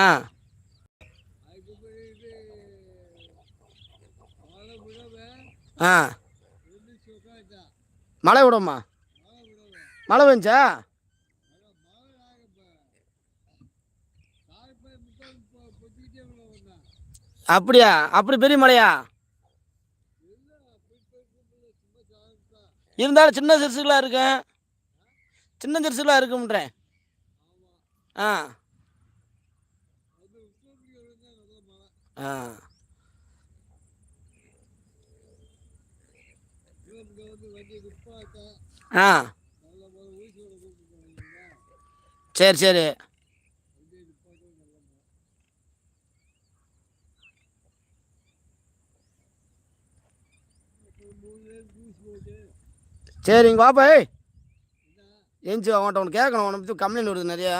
ஆ ஆ மழை விடுமா? மழை பெஞ்சா? அப்படியா? அப்படி பெரிய மழையா? இருந்தாலும் சின்ன சிறுசுகளாக இருக்கும். சின்ன சிறுசுகளாக இருக்கும்ன்றேன். ஆ ஆ ஆ சரி சரி சரி இங்கே வாப்பா. எஞ்சி அவன்கிட்ட ஒன்று கேட்கணும். உன்னை பற்றி கம்ப்ளைண்ட் வருது நிறையா.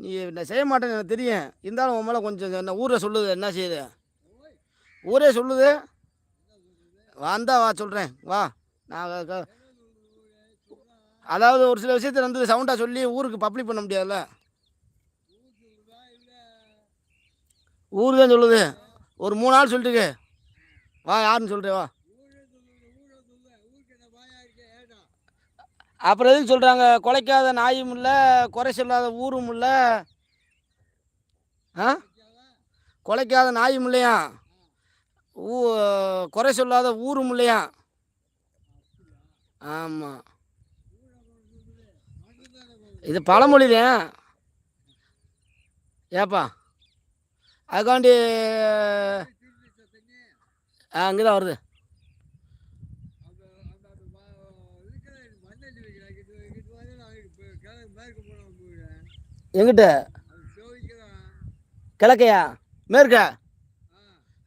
நீ நான் செய்ய மாட்டேன்னு எனக்கு தெரியும். இருந்தாலும் உன் மேலே கொஞ்சம் என்ன ஊரை சொல்லுது. என்ன செய்யுது? ஊரே சொல்லுது. வந்தா வா சொல்கிறேன் வா. நான் அதாவது ஒரு சில விஷயத்தில் வந்து சவுண்டாக சொல்லி ஊருக்கு பப்ளிக் பண்ண முடியாதுல்ல. ஊர் தான் சொல்லுது. ஒரு 3 நாள் சொல்லிட்டுக்கு வா. யாருன்னு சொல்கிறேன் வா. அப்புறம் எதுக்கு சொல்கிறாங்க? குலைக்காத நாயும் இல்லை, குறை சொல்லாத ஊரும் இல்லை. ஆ குலைக்காத நாயும் இல்லையா, ஊ குறை சொல்லாத ஊரும் இல்லையா. ஆமாம், இது பழமொழி தான். ஏப்பா அதுக்காண்டி அங்கே தான் வருது. எங்கிட்ட கிழக்கையா மேற்கா?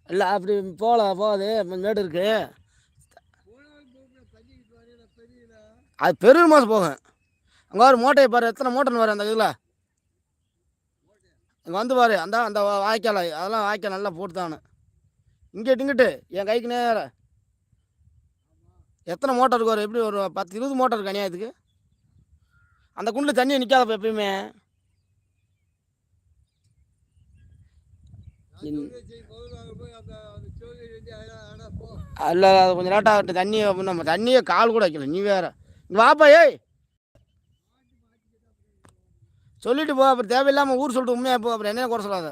இல்லை அப்படி போகாது. மேடு இருக்கு. அது பெரிய மாதம் போகும். அங்கே ஒரு மோட்டையை பாரு. எத்தனை மோட்டர்னு பாரு அந்த இதில். இங்கே வந்து பாரு. அந்த அந்த வாய்க்கால் அதெல்லாம் வாய்க்கால் நல்லா போட்டு தானே. இங்கிட்டு என் கைக்கு நேரம் எத்தனை மோட்டர் இருக்கு? ஒரு எப்படி ஒரு 10-20 மோட்டர் இருக்கு அநியாயத்துக்கு. அந்த குண்டில் தண்ணியை நிற்காதப்ப எப்பயுமே. அல்ல அது கொஞ்சம் லேட்டாக ஆகட்டும். தண்ணியை நம்ம தண்ணியை கால் கூட வைக்கல. நீ வேற வாப்பா. ஏய் சொல்லிட்டு போ. அப்புறம் தேவையில்லாமல் ஊர் சொல்லிட்டு உண்மையாக போ. அப்புறம் என்ன குறை சொல்லாத.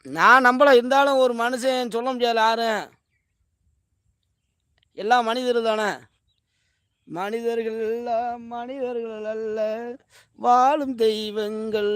நான் நம்பலை. இருந்தாலும் ஒரு மனுஷன் சொல்ல முடியாது யாரும். எல்லாம் மனிதர்கள் தானே. மனிதர்கள் எல்லாம் மனிதர்கள் அல்ல, வாழும் தெய்வங்கள்.